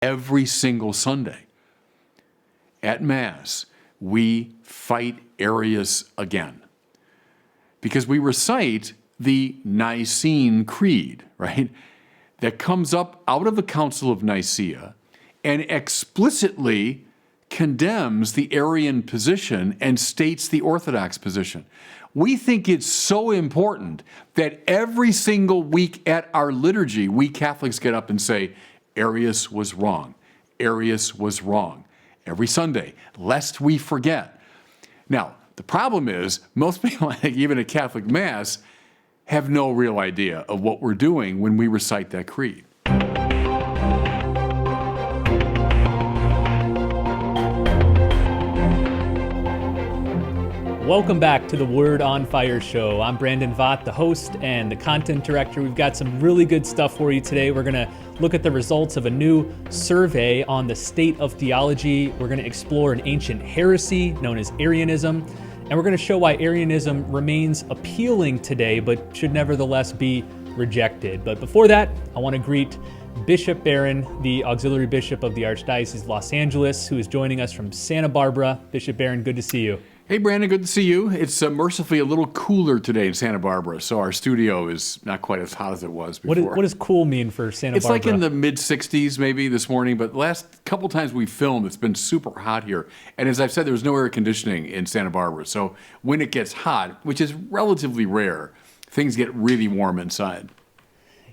every single Sunday at Mass, we fight Arius again. Because we recite the Nicene Creed, right? That comes up out of the Council of Nicaea and explicitly condemns the Arian position and states the Orthodox position. We think it's so important that every single week at our liturgy, we Catholics get up and say, Arius was wrong. Arius was wrong. Every Sunday, lest we forget. Now, the problem is, most people, even at Catholic Mass, have no real idea of what we're doing when we recite that creed. Welcome back to the Word on Fire show. I'm Brandon Vaught, the host and the content director. We've got some really good stuff for you today. We're going to look at the results of a new survey on the State of Theology. We're going to explore an ancient heresy known as Arianism. And we're going to show why Arianism remains appealing today, but should nevertheless be rejected. But before that, I want to greet Bishop Barron, the Auxiliary Bishop of the Archdiocese of Los Angeles, who is joining us from Santa Barbara. Bishop Barron, good to see you. Hey, Brandon, good to see you. It's mercifully a little cooler today in Santa Barbara, so our studio is not quite as hot as it was before. What does cool mean for Santa Barbara? It's like in the mid-60s maybe this morning, but the last couple times we filmed, it's been super hot here. And as I've said, there's no air conditioning in Santa Barbara, so when it gets hot, which is relatively rare, things get really warm inside.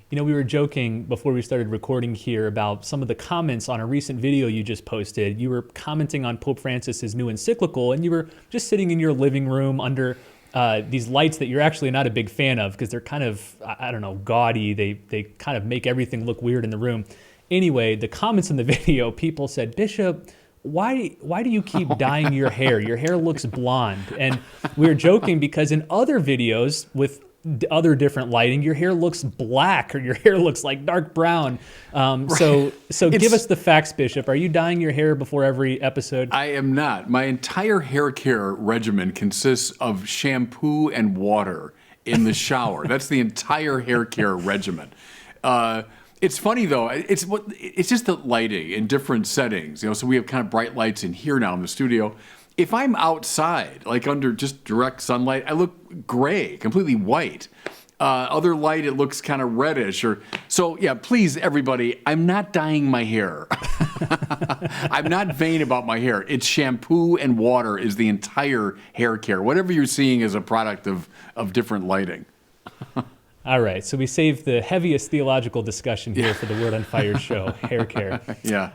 You know, we were joking before we started recording here about some of the comments on a recent video you just posted. You were commenting on Pope Francis's new encyclical, and you were just sitting in your living room under these lights that you're actually not a big fan of because they're kind of, I don't know, gaudy. They kind of make everything look weird in the room. Anyway, the comments in the video, people said, Bishop, why do you keep dyeing your hair? Your hair looks blonde. And we were joking because in other videos with other different lighting, your hair looks black or your hair looks like dark brown. So give us the facts, Bishop. Are you dyeing your hair before every episode? I am not. My entire hair care regimen consists of shampoo and water in the shower. That's the entire hair care regimen. It's funny though. It's just the lighting in different settings. You know, so we have kind of bright lights in here now in the studio. If I'm outside, like under just direct sunlight, I look gray, completely white. Other light, it looks kind of reddish. So yeah, please, everybody, I'm not dyeing my hair. I'm not vain about my hair. It's shampoo and water is the entire hair care. Whatever you're seeing is a product of different lighting. All right, so we saved the heaviest theological discussion here for the Word on Fire show, hair care. Yeah.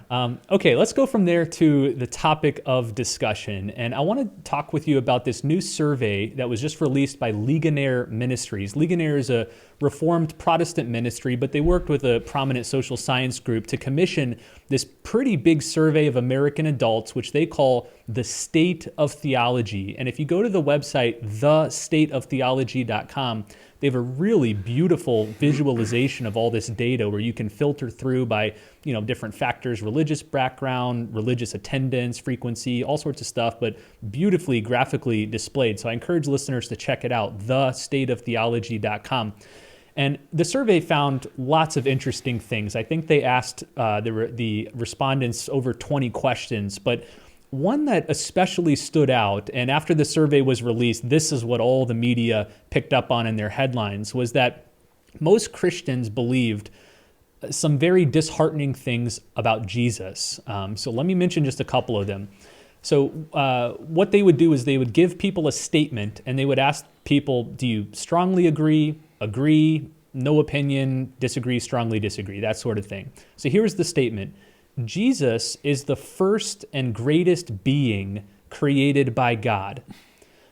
Okay, let's go from there to the topic of discussion. And I want to talk with you about this new survey that was just released by Ligonier Ministries. Ligonier is a Reformed Protestant ministry, but they worked with a prominent social science group to commission this pretty big survey of American adults, which they call the State of Theology. And if you go to the website, thestateoftheology.com, they have a really beautiful visualization of all this data where you can filter through by, different factors, religious background, religious attendance, frequency, all sorts of stuff, but beautifully graphically displayed. So I encourage listeners to check it out, thestateoftheology.com. And the survey found lots of interesting things. I think they asked the respondents over 20 questions, but one that especially stood out, and after the survey was released, this is what all the media picked up on in their headlines, was that most Christians believed some very disheartening things about Jesus. So let me mention just a couple of them. So what they would do is they would give people a statement, and they would ask people, do you strongly agree, no opinion, disagree, strongly disagree, that sort of thing. So here's the statement. Jesus is the first and greatest being created by God.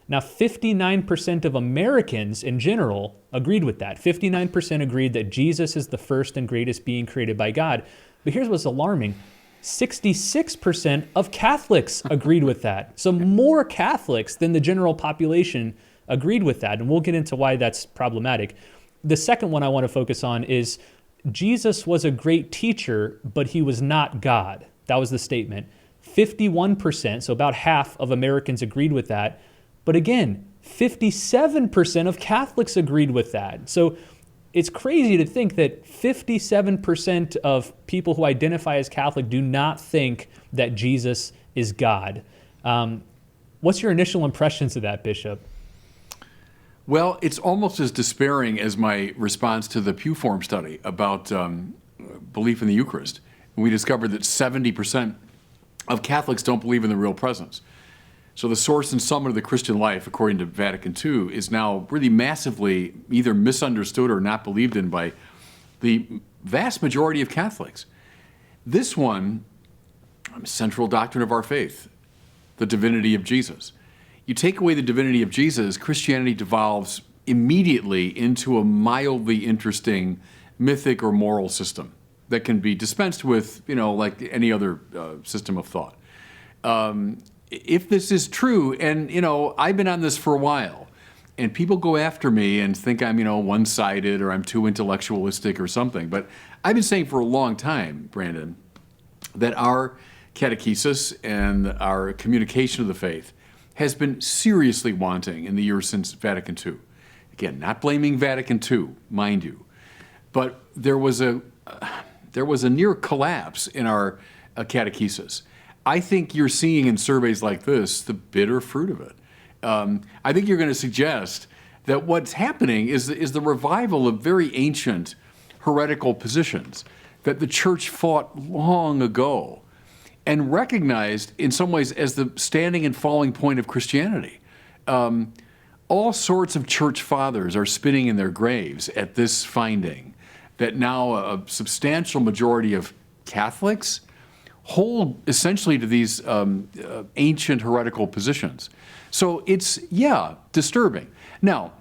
Now, 59% of Americans in general agreed with that. 59% agreed that Jesus is the first and greatest being created by God. But here's what's alarming. 66% of Catholics agreed with that. So more Catholics than the general population agreed with that. And we'll get into why that's problematic. The second one I want to focus on is Jesus was a great teacher, but he was not God. That was the statement. 51%, so about half of Americans agreed with that. But again, 57% of Catholics agreed with that. So it's crazy to think that 57% of people who identify as Catholic do not think that Jesus is God. What's your initial impressions of that, Bishop? Well, it's almost as despairing as my response to the Pew Forum study about belief in the Eucharist. We discovered that 70% of Catholics don't believe in the real presence. So the source and summit of the Christian life, according to Vatican II, is now really massively either misunderstood or not believed in by the vast majority of Catholics. This one, central doctrine of our faith, the divinity of Jesus. You take away the divinity of Jesus, Christianity devolves immediately into a mildly interesting mythic or moral system that can be dispensed with, like any other system of thought. If this is true, and I've been on this for a while, and people go after me and think I'm one-sided or I'm too intellectualistic or something, but I've been saying for a long time, Brandon, that our catechesis and our communication of the faith has been seriously wanting in the years since Vatican II. Again, not blaming Vatican II, mind you, but there was a near collapse in our catechesis. I think you're seeing in surveys like this the bitter fruit of it. I think you're going to suggest that what's happening is the revival of very ancient heretical positions that the church fought long ago and recognized in some ways as the standing and falling point of Christianity. All sorts of church fathers are spinning in their graves at this finding that now a substantial majority of Catholics hold essentially to these ancient heretical positions. So it's, disturbing. Now,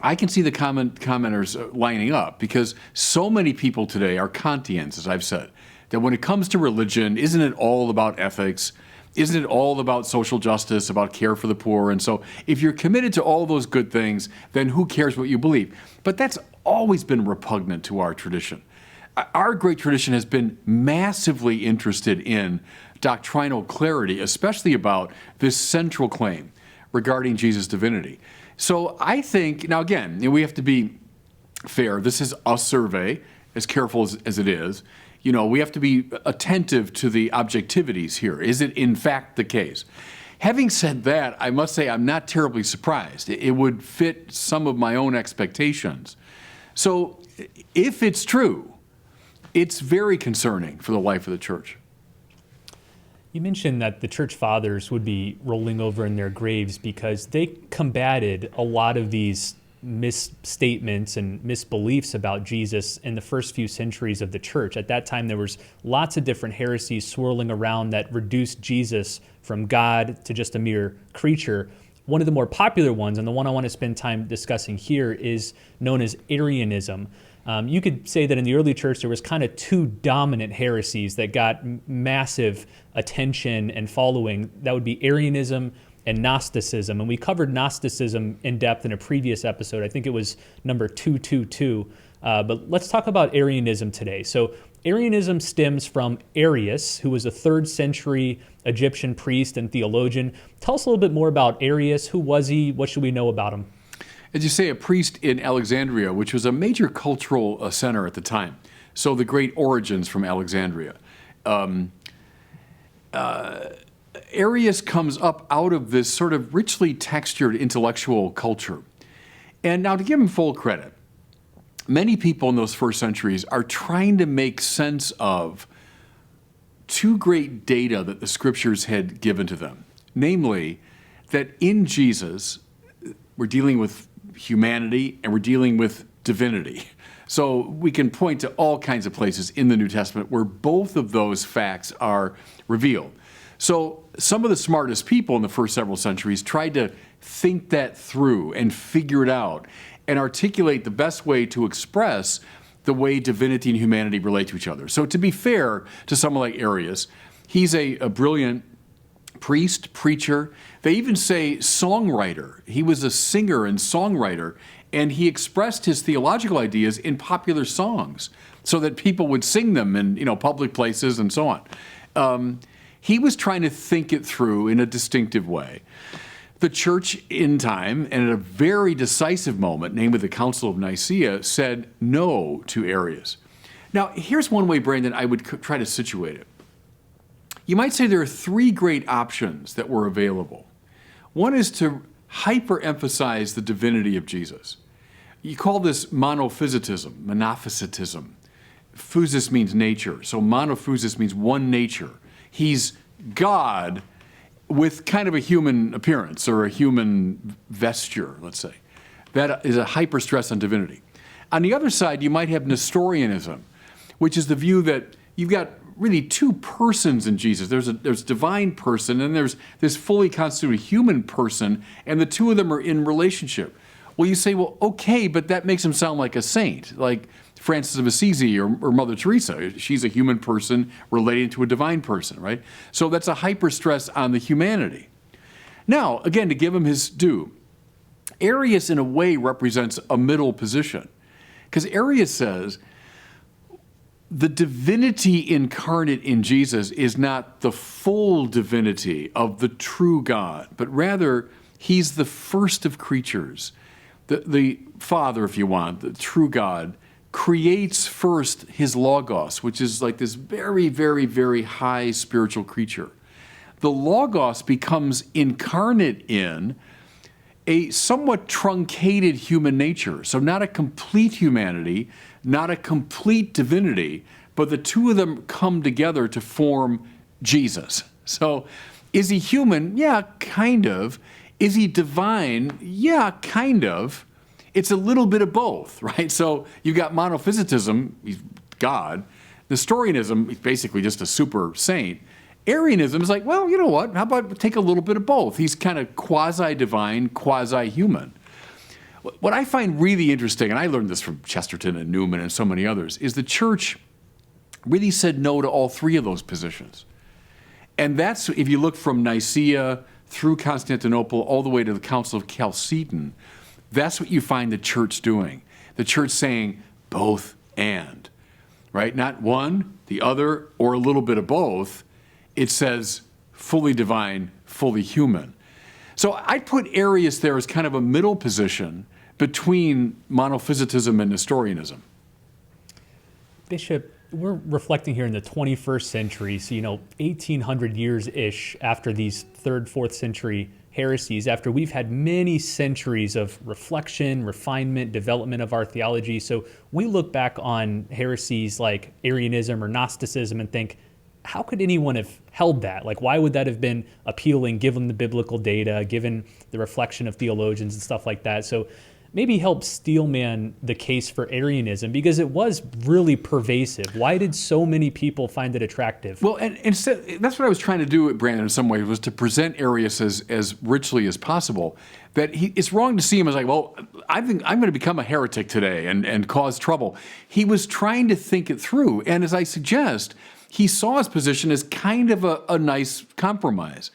I can see the commenters lining up because so many people today are Kantians, as I've said, that when it comes to religion, isn't it all about ethics? Isn't it all about social justice, about care for the poor? And so if you're committed to all those good things, then who cares what you believe? But that's always been repugnant to our tradition. Our great tradition has been massively interested in doctrinal clarity, especially about this central claim regarding Jesus' divinity. So I think, now again, we have to be fair. This is a survey, as careful as it is. We have to be attentive to the objectivities here. Is it in fact the case? Having said that, I must say I'm not terribly surprised. It would fit some of my own expectations. So if it's true, it's very concerning for the life of the church. You mentioned that the church fathers would be rolling over in their graves because they combated a lot of these misstatements and misbeliefs about Jesus in the first few centuries of the church. At that time, there was lots of different heresies swirling around that reduced Jesus from God to just a mere creature. One of the more popular ones, and the one I want to spend time discussing here, is known as Arianism. You could say that in the early church, there was kind of two dominant heresies that got massive attention and following. That would be Arianism and Gnosticism. And we covered Gnosticism in depth in a previous episode. I think it was number 222. But let's talk about Arianism today. So Arianism stems from Arius, who was a 3rd century Egyptian priest and theologian. Tell us a little bit more about Arius. Who was he? What should we know about him? As you say, a priest in Alexandria, which was a major cultural center at the time. So the great origins from Alexandria. Arius comes up out of this sort of richly textured intellectual culture. And now to give him full credit, many people in those first centuries are trying to make sense of two great data that the scriptures had given to them. Namely, that in Jesus, we're dealing with humanity and we're dealing with divinity. So we can point to all kinds of places in the New Testament where both of those facts are revealed. So some of the smartest people in the first several centuries tried to think that through and figure it out and articulate the best way to express the way divinity and humanity relate to each other. So to be fair to someone like Arius, he's a brilliant priest, preacher. They even say songwriter. He was a singer and songwriter, and he expressed his theological ideas in popular songs so that people would sing them in public places and so on. He was trying to think it through in a distinctive way. the church in time, and at a very decisive moment, namely the Council of Nicaea, said no to Arius. Now, here's one way, Brandon, I would try to situate it. You might say there are three great options that were available. One is to hyper-emphasize the divinity of Jesus. You call this monophysitism, monophysitism. Physis means nature, so monophysis means one nature. He's God with kind of a human appearance or a human vesture, let's say. That is a hyper-stress on divinity. On the other side, you might have Nestorianism, which is the view that you've got really two persons in Jesus. There's divine person and there's this fully constituted human person, and the two of them are in relationship. Well, you say, well, okay, but that makes him sound like a saint, like Francis of Assisi or Mother Teresa. She's a human person relating to a divine person, right? So that's a hyper-stress on the humanity. Now, again, to give him his due, Arius in a way represents a middle position, because Arius says the divinity incarnate in Jesus is not the full divinity of the true God, but rather he's the first of creatures. The Father, if you want, the true God, creates first his Logos, which is like this very, very, very high spiritual creature. The Logos becomes incarnate in a somewhat truncated human nature. So not a complete humanity, not a complete divinity, but the two of them come together to form Jesus. So is he human? Yeah, kind of. Is he divine? Yeah, kind of. It's a little bit of both, right? So you got monophysitism, he's God. Nestorianism, he's basically just a super saint. Arianism is like, well, you know what? How about take a little bit of both? He's kind of quasi-divine, quasi-human. What I find really interesting, and I learned this from Chesterton and Newman and so many others, is the church really said no to all three of those positions. And that's, if you look from Nicaea through Constantinople all the way to the Council of Chalcedon, that's what you find the church doing. The church saying both and, right? Not one, the other, or a little bit of both. It says fully divine, fully human. So I put Arius there as kind of a middle position between monophysitism and Nestorianism. Bishop, we're reflecting here in the 21st century, so 1800 years-ish after these 3rd, 4th century heresies, after we've had many centuries of reflection, refinement, development of our theology. So we look back on heresies like Arianism or Gnosticism and think, how could anyone have held that? Like, why would that have been appealing given the biblical data, given the reflection of theologians and stuff like that? So maybe help steelman the case for Arianism, because it was really pervasive. Why did so many people find it attractive? Well, and instead, that's what I was trying to do, Brandon, in some ways, was to present Arius as richly as possible. That it's wrong to see him as like, well, I think I'm going to become a heretic today and cause trouble. He was trying to think it through. And as I suggest, he saw his position as kind of a nice compromise.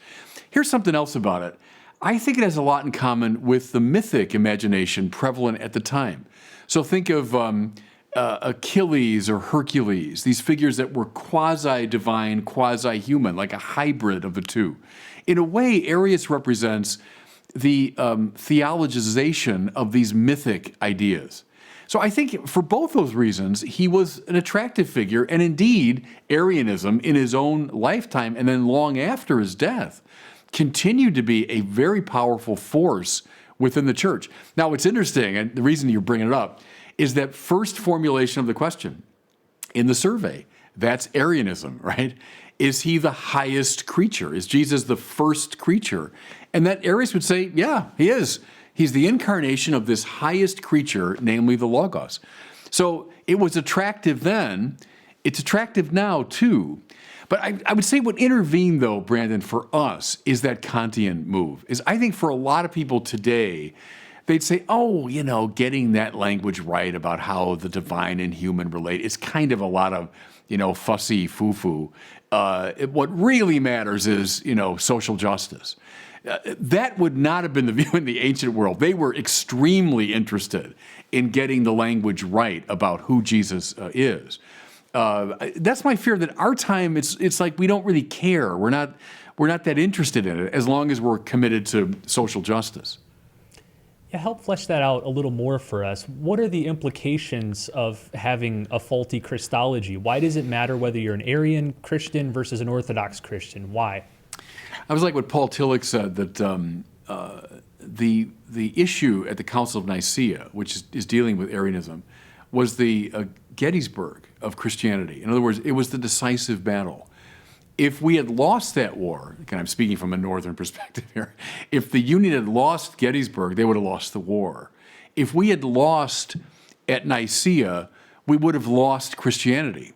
Here's something else about it. I think it has a lot in common with the mythic imagination prevalent at the time. So think of Achilles or Hercules, these figures that were quasi-divine, quasi-human, like a hybrid of the two. In a way, Arius represents the theologization of these mythic ideas. So I think for both those reasons, he was an attractive figure, and indeed, Arianism in his own lifetime and then long after his death continued to be a very powerful force within the church. Now, what's interesting, and the reason you're bringing it up, is that first formulation of the question in the survey, that's Arianism, right? Is he the highest creature? Is Jesus the first creature? And that Arius would say, yeah, he is. He's the incarnation of this highest creature, namely the Logos. So it was attractive then. It's attractive now, too. But I would say what intervened, though, Brandon, for us is that Kantian move. Is I think for a lot of people today, they'd say, oh, getting that language right about how the divine and human relate is kind of a lot of, fussy foo-foo. What really matters is, social justice. That would not have been the view in the ancient world. They were extremely interested in getting the language right about who Jesus is. That's my fear, that our time, it's like we don't really care. We're not that interested in it as long as we're committed to social justice. Yeah, help flesh that out a little more for us. What are the implications of having a faulty Christology? Why does it matter whether you're an Arian Christian versus an Orthodox Christian? Why? I was like what Paul Tillich said, that the issue at the Council of Nicaea, which is dealing with Arianism, was the Gettysburg of Christianity. In other words, it was the decisive battle. If we had lost that war, and I'm speaking from a northern perspective here, if the Union had lost Gettysburg, they would have lost the war. If we had lost at Nicaea, we would have lost Christianity.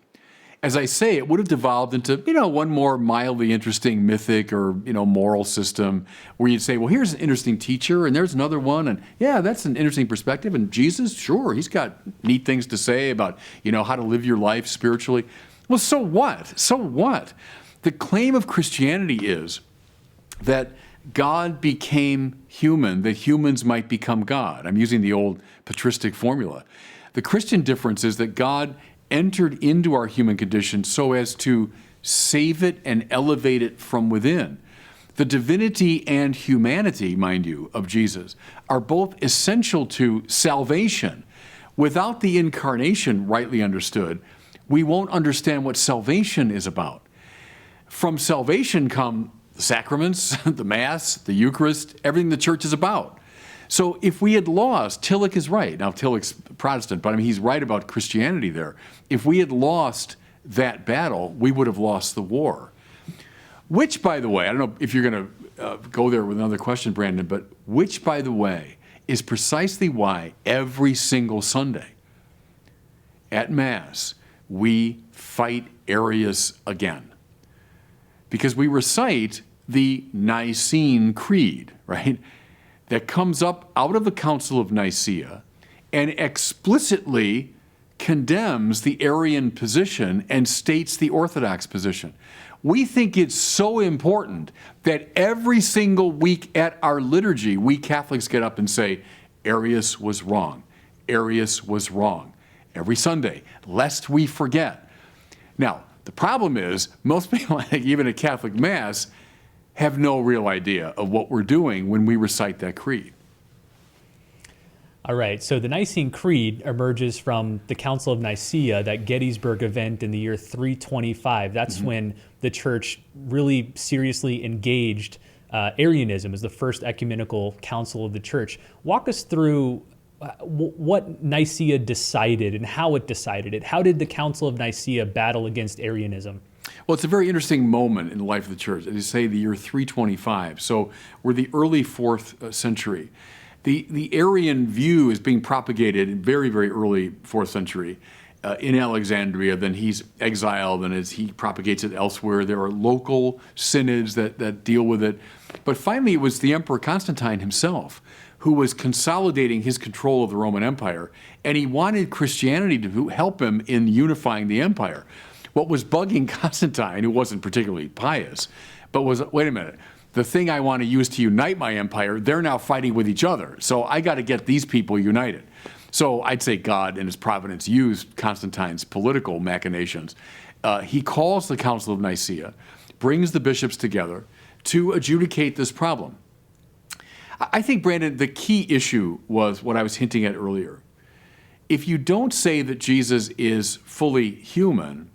As I say, it would have devolved into, one more mildly interesting mythic or, moral system where you'd say, well, here's an interesting teacher and there's another one. And yeah, that's an interesting perspective. And Jesus, sure, he's got neat things to say about, how to live your life spiritually. Well, so what? So what? The claim of Christianity is that God became human, that humans might become God. I'm using the old patristic formula. The Christian difference is that God entered into our human condition so as to save it and elevate it from within. The divinity and humanity, mind you, of Jesus are both essential to salvation. Without the incarnation rightly understood, we won't understand what salvation is about. From salvation come the sacraments, the Mass, the Eucharist, everything the church is about. So if we had lost, Tillich is right. Now, Tillich's Protestant, but he's right about Christianity there. If we had lost that battle, we would have lost the war. Which, by the way, I don't know if you're going to go there with another question, Brandon, but which, by the way, is precisely why every single Sunday at Mass, we fight Arius again. Because we recite the Nicene Creed, right? That comes up out of the Council of Nicaea and explicitly condemns the Arian position and states the Orthodox position. We think it's so important that every single week at our liturgy, we Catholics get up and say, Arius was wrong. Arius was wrong. Every Sunday, lest we forget. Now, the problem is, most people, even at Catholic Mass, have no real idea of what we're doing when we recite that creed. All right, so the Nicene Creed emerges from the Council of Nicaea, that Gettysburg event in the year 325. That's when the church really seriously engaged Arianism as the first ecumenical council of the church. Walk us through what Nicaea decided and how it decided it. How did the Council of Nicaea battle against Arianism? Well, it's a very interesting moment in the life of the church. As you say, the year 325. So we're the early 4th century. The Arian view is being propagated in very, very early 4th century in Alexandria. Then he's exiled, and as he propagates it elsewhere, there are local synods that deal with it. But finally, it was the Emperor Constantine himself who was consolidating his control of the Roman Empire, and he wanted Christianity to help him in unifying the empire. What was bugging Constantine, who wasn't particularly pious, but was, wait a minute, the thing I want to use to unite my empire, they're now fighting with each other. So I got to get these people united. So I'd say God in his providence used Constantine's political machinations. He calls the Council of Nicaea, brings the bishops together to adjudicate this problem. I think, Brandon, the key issue was what I was hinting at earlier. If you don't say that Jesus is fully human,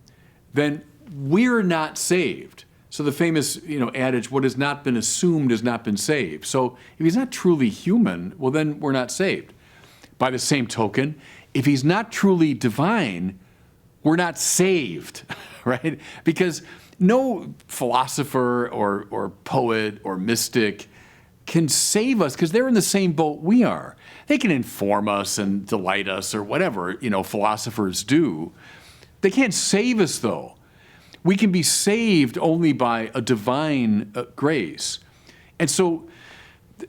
then we're not saved. So the famous, adage, what has not been assumed has not been saved. So if he's not truly human, well, then we're not saved. By the same token, if he's not truly divine, we're not saved, right? Because no philosopher or poet or mystic can save us, because they're in the same boat we are. They can inform us and delight us or whatever, philosophers do. They can't save us, though. We can be saved only by a divine grace. And so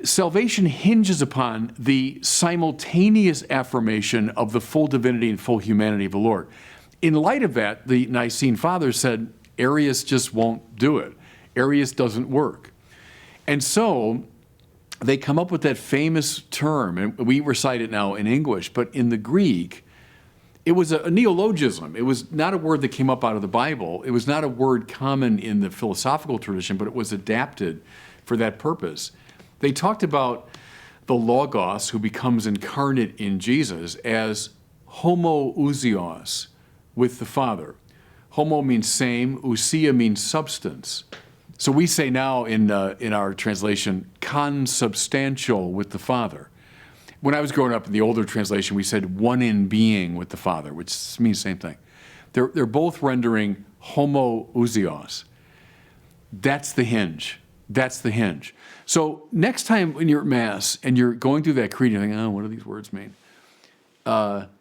salvation hinges upon the simultaneous affirmation of the full divinity and full humanity of the Lord. In light of that, the Nicene Fathers said, Arius just won't do it. Arius doesn't work. And so they come up with that famous term, and we recite it now in English, but in the Greek, it was a neologism. It was not a word that came up out of the Bible. It was not a word common in the philosophical tradition, but it was adapted for that purpose. They talked about the Logos, who becomes incarnate in Jesus, as homoousios, with the Father. Homo means same, ousia means substance. So we say now in our translation, consubstantial with the Father. When I was growing up in the older translation, we said one in being with the Father, which means the same thing. They're both rendering homoousios. That's the hinge. That's the hinge. So next time when you're at Mass and you're going through that creed, you're thinking, oh, what do these words mean?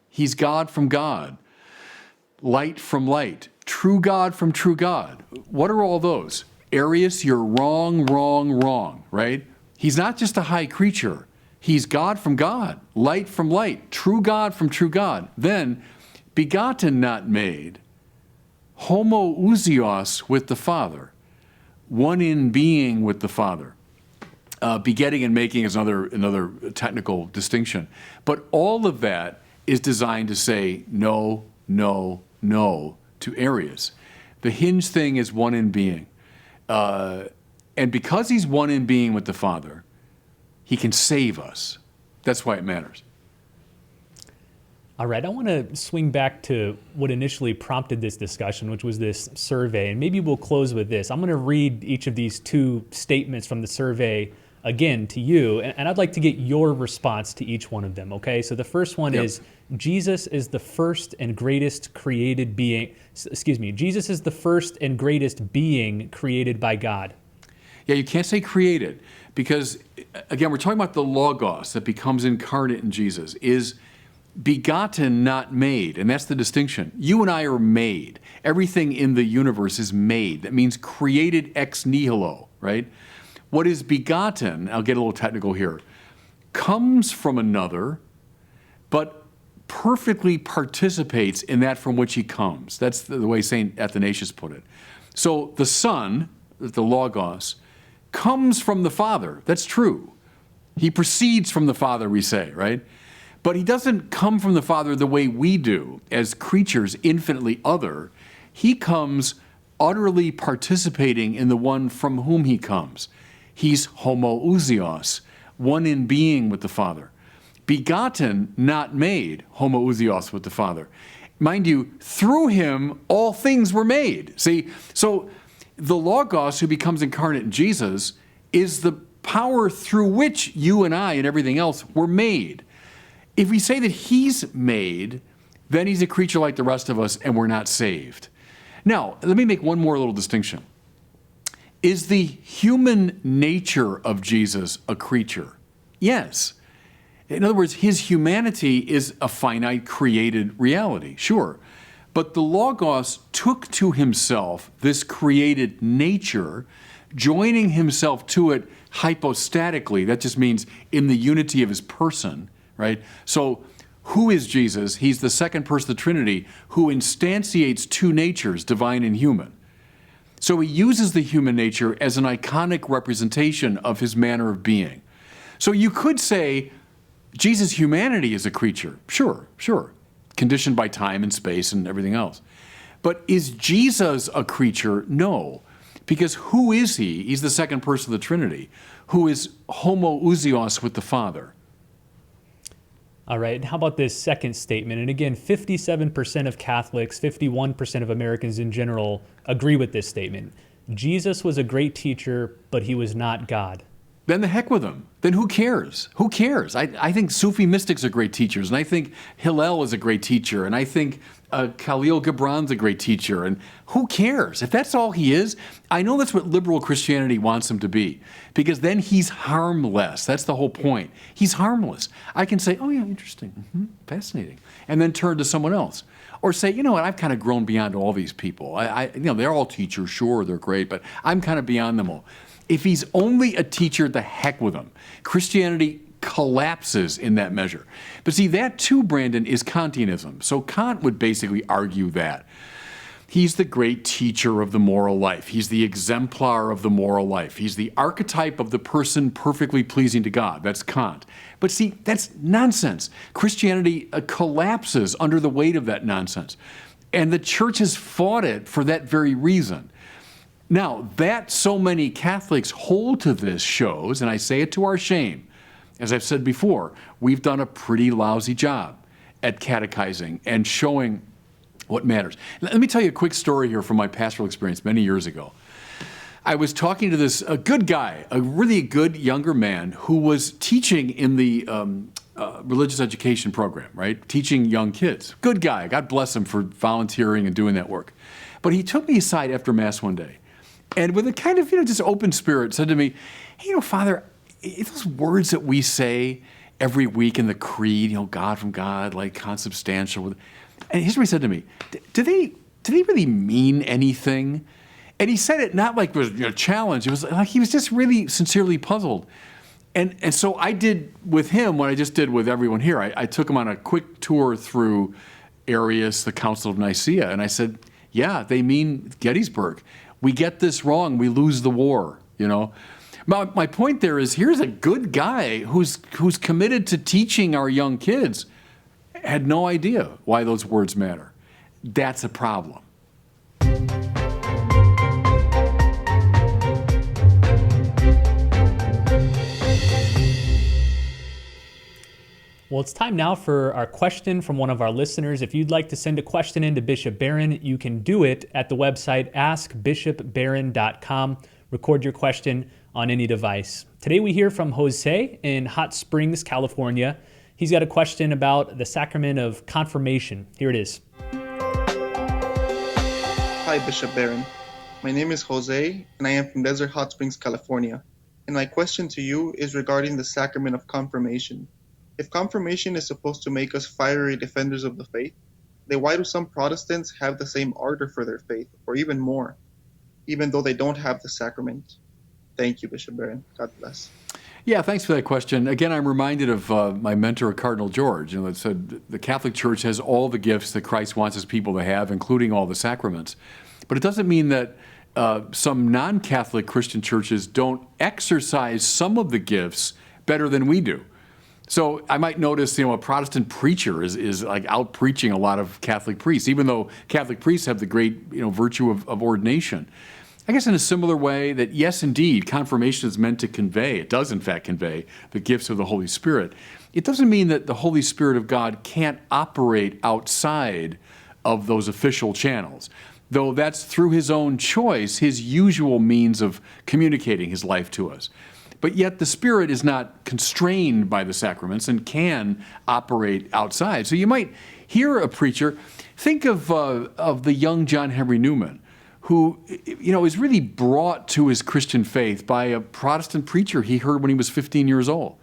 He's God from God, light from light, true God from true God. What are all those? Arius, you're wrong, wrong, wrong, right? He's not just a high creature. He's God from God, light from light, true God from true God. Then, begotten, not made, homoousios with the Father, one in being with the Father. Begetting and making is another technical distinction. But all of that is designed to say no, no, no to Arius. The hinge thing is one in being. And because he's one in being with the Father, he can save us. That's why it matters. All right, I want to swing back to what initially prompted this discussion, which was this survey, and maybe we'll close with this. I'm going to read each of these two statements from the survey again to you, and I'd like to get your response to each one of them, okay? So the first one is, Jesus is the first and greatest created being, Jesus is the first and greatest being created by God. Yeah, you can't say created, because, again, we're talking about the Logos that becomes incarnate in Jesus, is begotten, not made, and that's the distinction. You and I are made. Everything in the universe is made. That means created ex nihilo, right? What is begotten, I'll get a little technical here, comes from another, but perfectly participates in that from which he comes. That's the way St. Athanasius put it. So the Son, the Logos, comes from the Father. That's true. He proceeds from the Father, we say, right? But he doesn't come from the Father the way we do, as creatures infinitely other. He comes utterly participating in the one from whom he comes. He's homoousios, one in being with the Father. Begotten, not made, homoousios with the Father. Mind you, through him all things were made. See, so the Logos who becomes incarnate in Jesus is the power through which you and I and everything else were made. If we say that he's made, then he's a creature like the rest of us and we're not saved. Now, let me make one more little distinction. Is the human nature of Jesus a creature? Yes. In other words, his humanity is a finite created reality, sure. But the Logos took to himself this created nature, joining himself to it hypostatically. That just means in the unity of his person, right? So who is Jesus? He's the second person of the Trinity who instantiates two natures, divine and human. So he uses the human nature as an iconic representation of his manner of being. So you could say Jesus' humanity is a creature. Sure. Conditioned by time and space and everything else. But is Jesus a creature? No. Because who is he? He's the second person of the Trinity, who is homoousios with the Father. All right, and how about this second statement? And again, 57% of Catholics, 51% of Americans in general agree with this statement. Jesus was a great teacher, but he was not God. Then the heck with him. Then who cares? Who cares? I think Sufi mystics are great teachers, and I think Hillel is a great teacher, and I think Khalil Gibran's a great teacher, and who cares? If that's all he is, I know that's what liberal Christianity wants him to be, because then he's harmless. That's the whole point. He's harmless. I can say, oh yeah, interesting, fascinating, and then turn to someone else. Or say, you know what, I've kind of grown beyond all these people. They're all teachers, sure, they're great, but I'm kind of beyond them all. If he's only a teacher, the heck with him. Christianity collapses in that measure. But see, that too, Brandon, is Kantianism. So Kant would basically argue that He's the great teacher of the moral life. He's the exemplar of the moral life. He's the archetype of the person perfectly pleasing to God. That's Kant. But see, that's nonsense. Christianity collapses under the weight of that nonsense. And the church has fought it for that very reason. Now, that so many Catholics hold to this shows, and I say it to our shame, as I've said before, we've done a pretty lousy job at catechizing and showing what matters. Let me tell you a quick story here from my pastoral experience many years ago. I was talking to this good guy, a really good younger man who was teaching in the religious education program, right? Teaching young kids. Good guy. God bless him for volunteering and doing that work. But he took me aside after Mass one day and with a kind of, just open spirit said to me, hey, Father, those words that we say every week in the creed, God from God, like consubstantial. And here's what he said to me. Do they really mean anything? And he said it not like it was a challenge. It was like he was just really sincerely puzzled. And so I did with him what I just did with everyone here. I took him on a quick tour through Arius, the Council of Nicaea, and I said, yeah, they mean Gettysburg. We get this wrong, we lose the war, My point there is, here's a good guy who's committed to teaching our young kids, had no idea why those words matter. That's a problem. Well, it's time now for our question from one of our listeners. If you'd like to send a question in to Bishop Barron, you can do it at the website askbishopbarron.com. Record your question on any device. Today we hear from Jose in Hot Springs, California. He's got a question about the sacrament of confirmation. Here it is. Hi, Bishop Barron. My name is Jose, and I am from Desert Hot Springs, California. And my question to you is regarding the sacrament of confirmation. If confirmation is supposed to make us fiery defenders of the faith, then why do some Protestants have the same ardor for their faith, or even more, even though they don't have the sacrament? Thank you, Bishop Barron. God bless. Yeah, thanks for that question. Again, I'm reminded of my mentor, Cardinal George, that said the Catholic Church has all the gifts that Christ wants his people to have, including all the sacraments. But it doesn't mean that some non-Catholic Christian churches don't exercise some of the gifts better than we do. So I might notice, a Protestant preacher is like out preaching a lot of Catholic priests, even though Catholic priests have the great, virtue of ordination. I guess in a similar way that, yes, indeed, confirmation is meant to convey, it does in fact convey, the gifts of the Holy Spirit. It doesn't mean that the Holy Spirit of God can't operate outside of those official channels, though that's through his own choice, his usual means of communicating his life to us. But yet the Spirit is not constrained by the sacraments and can operate outside. So you might hear a preacher, think of the young John Henry Newman, who, is really brought to his Christian faith by a Protestant preacher he heard when he was 15 years old.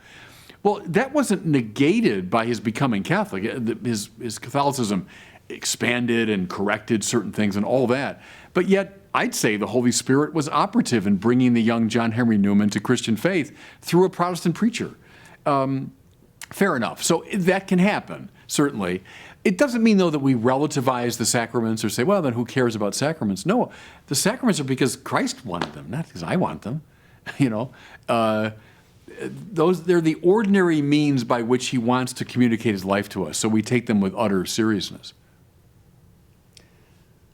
Well, that wasn't negated by his becoming Catholic. His Catholicism expanded and corrected certain things and all that. But yet, I'd say the Holy Spirit was operative in bringing the young John Henry Newman to Christian faith through a Protestant preacher. Fair enough. So that can happen, certainly. It doesn't mean, though, that we relativize the sacraments or say, well, then who cares about sacraments? No, the sacraments are because Christ wanted them, not because I want them. They're the ordinary means by which he wants to communicate his life to us, so we take them with utter seriousness.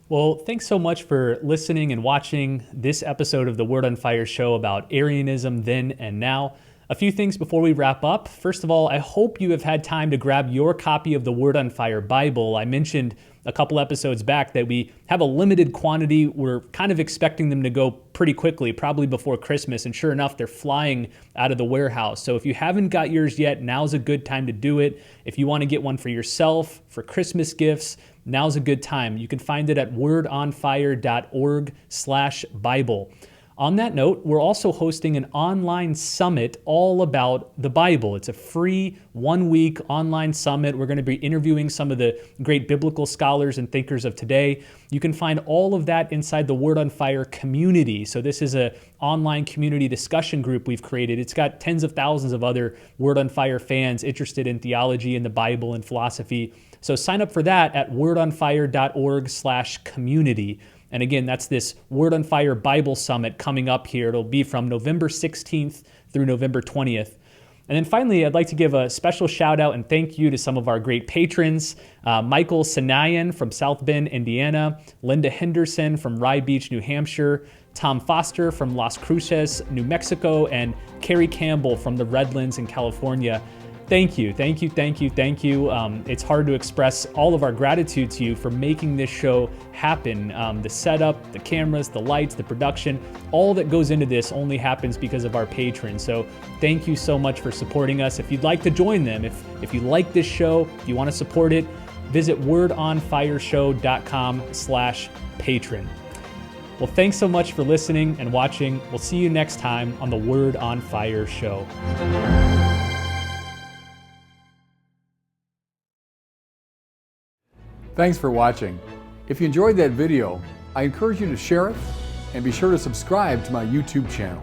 Well, thanks so much for listening and watching this episode of the Word on Fire show about Arianism then and now. A few things before we wrap up. First of all, I hope you have had time to grab your copy of the Word on Fire Bible. I mentioned a couple episodes back that we have a limited quantity. We're kind of expecting them to go pretty quickly, probably before Christmas, and sure enough, they're flying out of the warehouse. So if you haven't got yours yet, now's a good time to do it. If you want to get one for yourself, for Christmas gifts, now's a good time. You can find it at wordonfire.org/Bible. On that note, we're also hosting an online summit all about the Bible. It's a free 1-week online summit. We're going to be interviewing some of the great biblical scholars and thinkers of today. You can find all of that inside the Word on Fire community. So this is an online community discussion group we've created. It's got tens of thousands of other Word on Fire fans interested in theology and the Bible and philosophy. So sign up for that at wordonfire.org/community. And again, that's this Word on Fire Bible Summit coming up here. It'll be from November 16th through November 20th. And then finally, I'd like to give a special shout out and thank you to some of our great patrons. Michael Sinayan from South Bend, Indiana, Linda Henderson from Rye Beach, New Hampshire, Tom Foster from Las Cruces, New Mexico, and Carrie Campbell from the Redlands in California. Thank you, thank you, thank you, thank you. It's hard to express all of our gratitude to you for making this show happen. The setup, the cameras, the lights, the production, all that goes into this only happens because of our patrons. So thank you so much for supporting us. If you'd like to join them, if you like this show, if you want to support it, visit wordonfireshow.com/patron. Well, thanks so much for listening and watching. We'll see you next time on the Word on Fire show. Thanks for watching. If you enjoyed that video, I encourage you to share it and be sure to subscribe to my YouTube channel.